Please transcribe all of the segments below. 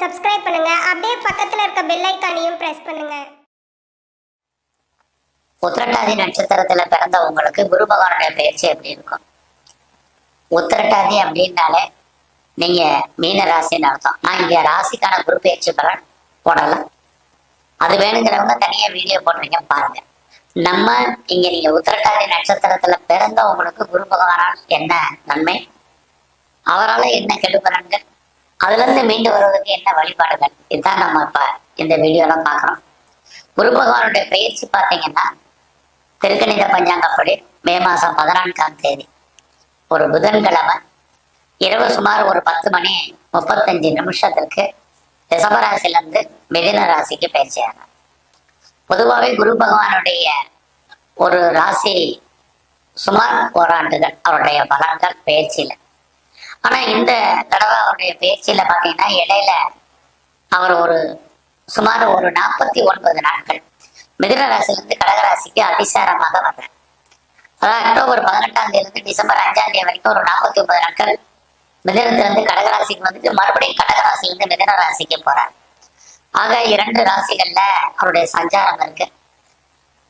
Subscribe பண்ணுங்க. அப்படியே பக்கத்துல இருக்க பெல் ஐகானையும் பிரஸ் பண்ணுங்க. உத்திரட்டாதி நட்சத்திரத்துல பிறந்தவங்களுக்கு குரு பகவானுடைய பயிற்சி எப்படி இருக்கும்? உத்திரட்டாதி அப்படின்னாலே நீங்க மீன ராசின்னு அர்த்தம். நான் இங்க ராசிக்கான குரு பயிற்சி பலன் போடலாம். அது வேணுங்கிறவங்க தனியா வீடியோ போடுறீங்க பாருங்க. நம்ம இங்க நீங்க உத்திரட்டாதி நட்சத்திரத்துல பிறந்தவங்களுக்கு குரு பகவானால் என்ன நன்மை, அவரால் என்ன கெடுபலன்கள், அதுல இருந்து மீண்டு வருவதற்கு என்ன வழிபாடுகள், இதுதான் நம்ம இப்ப இந்த வீடியோலாம் பார்க்குறோம். குரு பகவானுடைய பயிற்சி பார்த்தீங்கன்னா திருக்கணித பஞ்சாங்கப்படி மே மாதம் 14ஆம் தேதி ஒரு புதன்கிழமை இரவு சுமார் ஒரு 10:35 ரிஷபராசிலிருந்து மிதுன ராசிக்கு பயிற்சியானார். பொதுவாகவே குரு பகவானுடைய ஒரு ராசி சுமார் ஓராண்டுகள் அவருடைய பலன்கள் பயிற்சியில். ஆனால் இந்த தடவை அவருடைய பயிற்சியில் பார்த்தீங்கன்னா இடையில அவர் சுமார் ஒரு 49 நாட்கள் மிதுன ராசிலிருந்து கடகராசிக்கு அதிசாரமாக வர்றார். அதாவது அக்டோபர் 18ஆம் தேதியிலிருந்து டிசம்பர் 5ஆம் தேதி வரைக்கும் ஒரு 49 நாட்கள் மிதுனத்திலிருந்து கடகராசிக்கு வந்துட்டு மறுபடியும் கடகராசிலிருந்து மிதுன ராசிக்கு போறார். ஆக 2 ராசிகள்ல அவருடைய சஞ்சாரம் இருக்கு.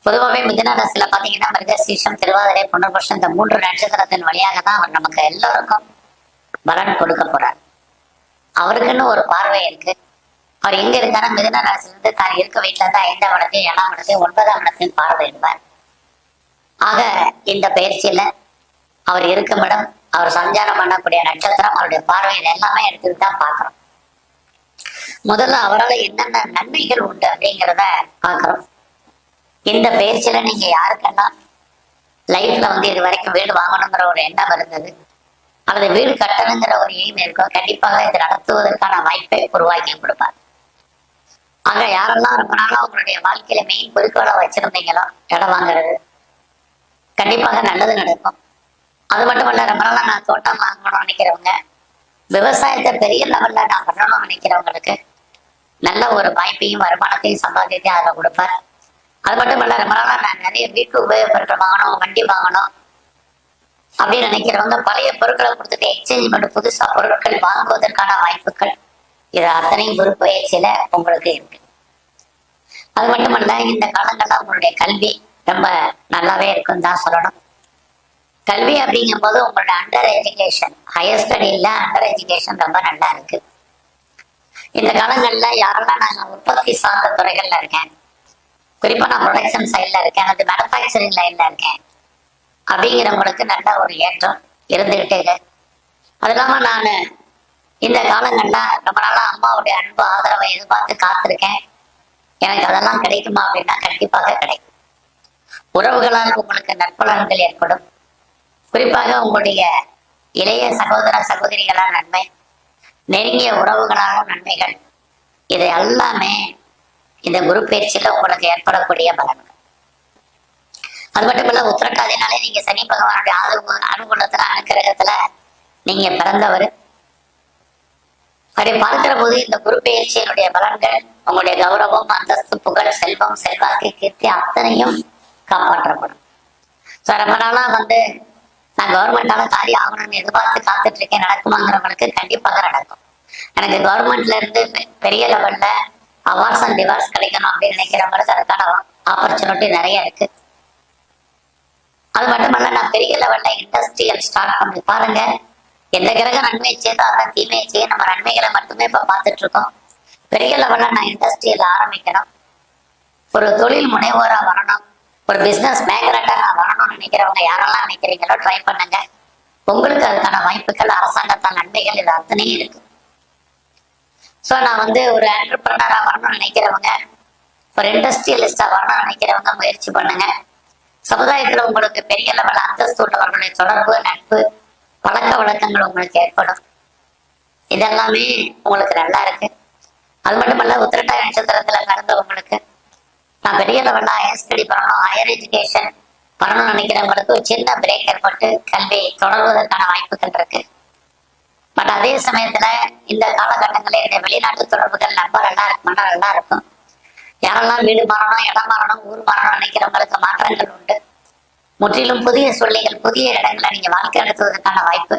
பொதுவாகவே மிதுன ராசியில பாத்தீங்கன்னா மிருகசீஷம், திருவாதிரை, புனர்பூசம் இந்த 3 நட்சத்திரத்தின் வழியாக தான் அவர் நமக்கு எல்லோருக்கும் பலன் கொடுக்க போறார். அவருக்குன்னு ஒரு பார்வை இருக்கு. அவர் எங்க இருக்காரு, மிதுன ராசிலிருந்து தான் இருக்க வீட்டுல இருந்து 5ஆம் இடத்தையும் 7ஆம் இடத்தையும் 9ஆம் இடத்தையும் பார்வையிடுவார். ஆக இந்த பயிற்சியில அவர் இருக்கும் இடம், அவர் சஞ்சாரம் பண்ணக்கூடிய நட்சத்திரம், அவருடைய பார்வையில் எல்லாமே எடுத்துட்டு தான் பார்க்கிறோம். முதல்ல அவரால் என்னென்ன நன்மைகள் உண்டு அப்படிங்கிறத பார்க்கிறோம். இந்த பயிற்சியில நீங்க யாருக்கெல்லாம் லைஃப்ல இது வரைக்கும் வீடு வாங்கணுங்கிற ஒரு எண்ணம் இருந்தது அல்லது வீடு கட்டணுங்கிற ஒரு எய்ம் இருக்கும், கண்டிப்பாக இதை நடத்துவதற்கான வாய்ப்பை உருவாக்கி கொடுப்பார். ஆக யாரெல்லாம் ரொம்ப நாளா உங்களுடைய வாழ்க்கையில மெயின் குறிக்கோளை வச்சிருந்தீங்களோ இடம் வாங்குறது கண்டிப்பாக நல்லது நடக்கும். அது மட்டும் இல்ல, ரொம்ப நாளா நான் தோட்டம் வாங்கணும்னு நினைக்கிறவங்க, விவசாயத்தை பெரிய லெவல்ல நான் பண்ணணும்னு நினைக்கிறவங்களுக்கு நல்ல ஒரு வாய்ப்பையும் வருமானத்தையும் சம்பாதித்தையும் அதில் கொடுப்பார். அது மட்டும் இல்ல, ரொம்ப நாளா நான் நிறைய வீட்டு உபயோகப்பொருட்கள் வாங்கணும், வண்டி வாங்கணும் அப்படின்னு நினைக்கிறவங்க பழைய பொருட்களை கொடுத்துட்டு எக்ஸ்சேஞ்ச் பண்ணி புதுசா பொருட்கள் வாங்குவதற்கான வாய்ப்புகள் இது அத்தனையும் குரு பயிற்சியில உங்களுக்கு இருக்கு. அது மட்டுமல்ல, இந்த காலங்கள்ல உங்களுடைய கல்வி ரொம்ப நல்லாவே இருக்குன்னு தான் சொல்லணும். கல்வி அப்படிங்கும் போது உங்களோட அண்டர் எஜுகேஷன், ஹையர் ஸ்டடி இல்ல, அண்டர் எஜுகேஷன் ரொம்ப நல்லா இருக்கு. இந்த காலங்கள்ல யாரெல்லாம் நாங்க உற்பத்தி சார்ந்த துறைகள்ல இருக்கேன், குறிப்பா நான் ப்ரொடக்ஷன் சைட்ல இருக்கேன், அது மேனுஃபேக்சரிங் லைன்ல இருக்கேன் அப்படிங்கிறவங்களுக்கு நல்ல ஒரு ஏற்றம் இருந்துகிட்டே இருக்கு. அது இல்லாம நான் இந்த காலங்கள்ல ரொம்ப நாளா அம்மாவுடைய அன்பு ஆதரவை எதிர்பார்த்து காத்திருக்கேன், எனக்கு அதெல்லாம் கிடைக்குமா அப்படின்னா கண்டிப்பாக கிடைக்கும். உறவுகளால் உங்களுக்கு நற்பலன்கள் ஏற்படும். குறிப்பாக உங்களுடைய இளைய சகோதர சகோதரிகளால் நன்மை, நெருங்கிய உறவுகளாலும் நன்மைகள், இது எல்லாமே இந்த குரு பயிற்சியில உங்களுக்கு ஏற்படக்கூடிய பலன்கள். அது மட்டும் இல்ல, உத்திரட்டாதினாலே நீங்க சனி பகவானுடைய அனுகூலத்துல அனுக்கிரகத்துல நீங்க பிறந்தவர். அப்படி பார்க்கிற போது இந்த குரு பயிற்சியினுடைய பலன்கள் உங்களுடைய கௌரவம், அந்தஸ்து, புகழ், செல்வம், செல்வாக்கு, கீர்த்தி அத்தனையும் காப்பாற்றப்படும். ஸோ ரொம்ப நாளா நான் கவர்மெண்டால காரியம் ஆகணும்னு எதிர்பார்த்து காத்துட்டு இருக்கேன், நடக்குமாங்கிறவங்களுக்கு கண்டிப்பாக நடக்கும். எனக்கு கவர்மெண்ட்ல இருந்து பெரிய லெவல்ல அவார்ட்ஸ் அண்ட் டிவார்ட்ஸ் கிடைக்கணும் அப்படின்னு நினைக்கிறவங்களுக்கு அதுக்கான ஆப்பர்ச்சுனிட்டி நிறைய இருக்கு. அது மட்டுமல்ல, நான் பெரிய லெவல்ல இண்டஸ்ட்ரியல் ஸ்டார்ட் பண்ணி பாருங்க. எந்த கிரக நன்மையை செய்தோ அதான் தீமையை செய்ய நம்ம நன்மைகளை மட்டுமே இப்ப பார்த்துட்டு இருக்கோம். பெரிய லெவல்ல நான் இண்டஸ்ட்ரியல் ஆரம்பிக்கணும், ஒரு தொழில் முனைவோரா வரணும், ஒரு பிசினஸ் மேக்னட்டா நான் வரணும்னு நினைக்கிறவங்க யாரெல்லாம் நினைக்கிறீங்களோ ட்ரை பண்ணுங்க. உங்களுக்கு அதுக்கான வாய்ப்புகள், அரசாங்கத்தால் நன்மைகள் இது அத்தனையும் இருக்கு. ஸோ நான் ஒரு என்டர்பிரனரா வரணும்னு நினைக்கிறவங்க, ஒரு இண்டஸ்ட்ரியலிஸ்டா வரணும்னு நினைக்கிறவங்க முயற்சி பண்ணுங்க. சமுதாயத்துல உங்களுக்கு பெரிய லெவல் அந்தஸ்து உள்ளவர்களுடைய தொடர்பு, நட்பு, பழக்க வழக்கங்கள் உங்களுக்கு ஏற்படும். இதெல்லாமே உங்களுக்கு நல்லா இருக்கு. அது மட்டுமல்ல, உத்திரட்டாதி நட்சத்திரத்துல பிறந்தவங்களுக்கு நான் பெரிய லெவல்ல ஹையர் ஸ்டடி பண்ணணும், ஹையர் எஜுகேஷன் பண்ணணும்னு நினைக்கிறவங்களுக்கு ஒரு சின்ன பிரேக் ஏற்பட்டு கல்வி தொடர்வதற்கான வாய்ப்புகள் இருக்கு. பட் அதே சமயத்துல இந்த காலகட்டங்களில் வெளிநாட்டு தொடர்புகள் ரொம்ப நல்லா இருக்கும். யாரெல்லாம் வீடு மாறணும், இடம் மாறணும், ஊர் மாறணும் நினைக்கிறவங்களுக்கு மாற்றங்கள் உண்டு. முற்றிலும் புதிய சூழ்நிலைகள், புதிய இடங்களை நீங்க வாழ்க்கை நடத்துவதற்கான வாய்ப்பு,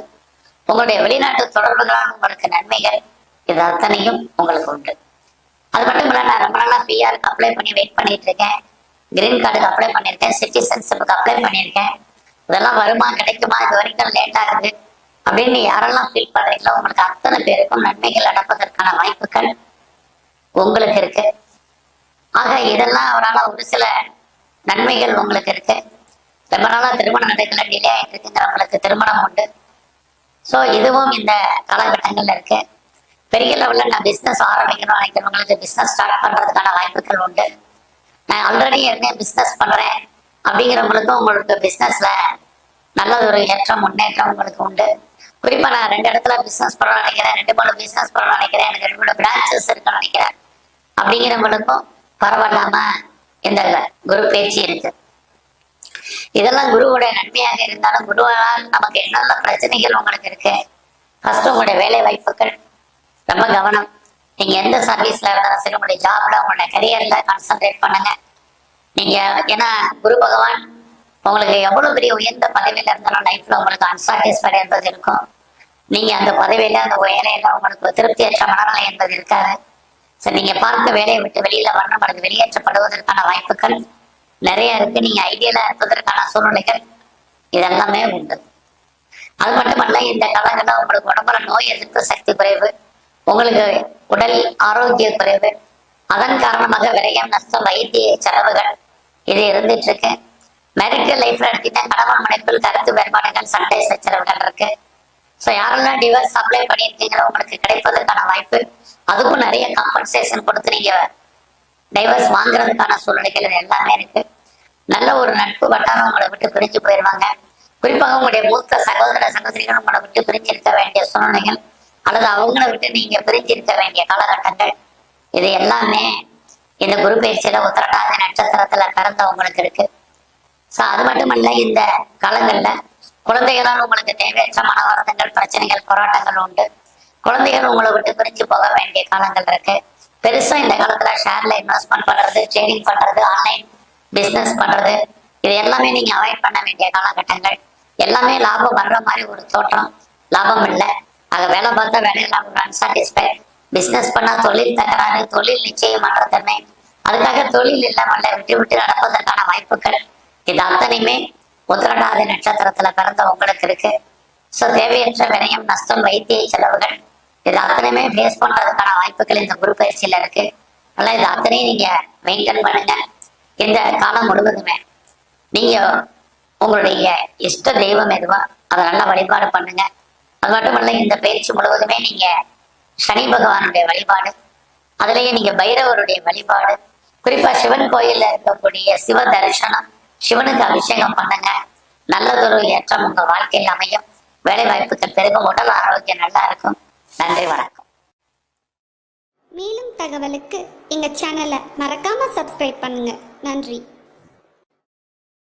உங்களுடைய வெளிநாட்டு தொடர்புகளால் உங்களுக்கு நன்மைகள், இது அத்தனையும் உங்களுக்கு உண்டு. அது மட்டும் இல்லை, நான் ரொம்ப நாளாக பிஆருக்கு அப்ளை பண்ணி வெயிட் பண்ணிட்டு இருக்கேன், கிரீன் கார்டுக்கு அப்ளை பண்ணியிருக்கேன், சிட்டிசன்ஷிப்புக்கு அப்ளை பண்ணியிருக்கேன், இதெல்லாம் வருமா கிடைக்குமா, இது வரைக்கும் லேட் ஆகுது அப்படின்னு யாரெல்லாம் ஃபீல் பண்றீங்களோ உங்களுக்கு அத்தனை பேருக்கும் நன்மைகள் நடப்பதற்கான வாய்ப்புகள் உங்களுக்கு இருக்கு. ஆக இதெல்லாம் அவரால் ஒரு சில நன்மைகள் உங்களுக்கு இருக்கு. ரொம்ப நாளா திருமணம் நடக்கல, டிலே ஆகிட்டு இருக்குங்கிறவங்களுக்கு திருமணம் உண்டு. ஸோ இதுவும் இந்த காலகட்டங்கள்ல இருக்கு. பெரிய லெவலில் நான் பிஸ்னஸ் ஆரம்பிக்கணும்னு நினைக்கிறவங்களுக்கு பிஸ்னஸ் ஸ்டார்ட் பண்றதுக்கான வாய்ப்புகள் உண்டு. நான் ஆல்ரெடி ஏற்கனவே பிஸ்னஸ் பண்றேன் அப்படிங்கிறவங்களுக்கும் உங்களுக்கு பிஸ்னஸ்ல நல்ல ஒரு ஏற்றம் முன்னேற்றம் உங்களுக்கு உண்டு. குறிப்பா நான் 2 இடத்துல பிஸ்னஸ் பண்ணணும்னு நினைக்கிறேன், 2-3 பிஸ்னஸ் பண்ணணும்னு நினைக்கிறேன், எனக்கு 2-3 பிரான்ச்சஸ் இருக்குன்னு நினைக்கிறேன் அப்படிங்கிறவங்களுக்கும் பரவாயில்லாம இந்த குரு பயிற்சி இருக்கு. இதெல்லாம் குருவுடைய நன்மையாக இருந்தாலும் குருவால் நமக்கு என்னென்ன பிரச்சனைகள் உங்களுக்கு இருக்கு. ஃபர்ஸ்ட் உங்களுடைய வேலை வாய்ப்புகள் ரொம்ப கவனம். நீங்க எந்த சர்வீஸ்ல இருந்தாலும் சரி, உங்களுடைய ஜாப்ல உங்களுடைய கரியர்ல கான்சென்ட்ரேட் பண்ணுங்க. நீங்க ஏன்னா குரு பகவான் உங்களுக்கு எவ்வளவு பெரிய உயர்ந்த பதவியில இருந்தாலும் லைஃப்ல உங்களுக்கு அன்சாட்டிஸ்ஃபைட் என்பது இருக்கும். நீங்க அந்த பதவியில அந்த வேலையில உங்களுக்கு திருப்தியற்ற மனநிலை என்பது இருக்காது. சரி, நீங்க பார்த்த வேலையை விட்டு வெளியில வரணும், அல்லது வெளியேற்றப்படுவதற்கான வாய்ப்புகள் நிறைய இருக்கு. நீங்க ஐடியலா இருப்பதற்கான சூழ்நிலைகள் இதெல்லாமே உண்டு. அது மட்டுமல்ல, இந்த காலகட்டம் உங்களுக்கு உடம்புல நோய் எதிர்ப்பு சக்தி குறைவு, உங்களுக்கு உடல் ஆரோக்கிய குறைவு, அதன் காரணமாக விரயம், நஷ்டம், வைத்திய செலவுகள் இது இருந்துட்டு இருக்கு. மேரிட்டல் லைஃப்ல எடுத்தீங்கன்னா கணவன் மனைவிக்குள் கருத்து வேறுபாடுகள், சண்டை சச்சரவுகள் இருக்கு. ஸோ யாரெல்லாம் டிவோர்ஸ் அப்ளை பண்ணியிருக்கீங்களோ உங்களுக்கு கிடைப்பதற்கான வாய்ப்பு, அதுக்கும் நிறைய காம்பன்சேஷன் கொடுத்து நீங்க டைவர்ஸ் வாங்குறதுக்கான சூழ்நிலைகள் இது எல்லாமே இருக்கு. நல்ல ஒரு நட்பு வட்டாரம் உங்களை விட்டு பிரிஞ்சு போயிடுவாங்க. குறிப்பாக உங்களுடைய மூத்த சகோதர சகோதரிகள் உங்களை விட்டு பிரிஞ்சிருக்க வேண்டிய சூழ்நிலைகள், அல்லது அவங்கள விட்டு நீங்க பிரிஞ்சிருக்க வேண்டிய காலகட்டங்கள் இது எல்லாமே இந்த குரு பயிற்சியில உத்திரட்டாதி நட்சத்திரத்துல பிறந்தவங்களுக்கு இருக்கு. ஸோ அது மட்டுமல்ல, இந்த காலங்கள்ல குழந்தைகளால் உங்களுக்கு தேவையற்ற மன வருத்தங்கள், பிரச்சனைகள், போராட்டங்கள் உண்டு. குழந்தைகள் உங்களை விட்டு பிரிஞ்சு போக வேண்டிய காலங்கள் இருக்கு. பெருசா இந்த காலத்துல ஷேர்ல இன்வெஸ்ட்மெண்ட் பண்றது, ட்ரேடிங் பண்றது, ஆன்லைன் பிசினஸ் பண்றது, இது எல்லாமே நீங்க அவாய்ட் பண்ண வேண்டிய காலகட்டங்கள். எல்லாமே லாபம் வர்ற மாதிரி ஒரு தோற்றம், லாபம் இல்லை. ஆக வேலை பார்த்தா வேலையில ஒரு அன்சாட்டிஸ்ஃபைட், பிசினஸ் பண்ணா தொழில் தகராறு, தொழில் நிச்சயமற்ற தன்மை, அதுக்காக தொழில் இல்லாமல் விட்டு விட்டு நடப்பதற்கான வாய்ப்புகள் இது அத்தனையுமே உத்திரட்டாதி நட்சத்திரத்துல பிறந்த உங்களுக்கு இருக்கு. ஸோ தேவையற்ற விரயம், நஷ்டம், வைத்திய செலவுகள் இது அத்தனையுமே ஃபேஸ் பண்றதுக்கான வாய்ப்புகள் இந்த குரு பயிற்சியில இருக்கு. அதனால இது அத்தனையும் நீங்க மெயின்டைன் பண்ணுங்க. இந்த காலம் முழுவதுமே நீங்க உங்களுடைய இஷ்ட தெய்வம் எதுவோ அதை நல்லா வழிபாடு பண்ணுங்க. அது மட்டுமல்ல, இந்த பயிற்சி முழுவதுமே நீங்க சனி பகவானுடைய வழிபாடு, அதுலயே நீங்க பைரவருடைய வழிபாடு, குறிப்பா சிவன் கோயில்ல இருக்கக்கூடிய சிவ தரிசனம், சிவனுக்கு அபிஷேகம் பண்ணுங்க. நல்லதொரு ஏற்றம் உங்க வாழ்க்கையில் அமையும். வேலை வாய்ப்புகள் பெருகும், உடல் ஆரோக்கியம் நல்லா இருக்கும். நன்றி, வணக்கம். மேலும் தகவலுக்கு எங்க சேனலை மறக்காம சப்ஸ்கிரைப் பண்ணுங்க. நன்றி.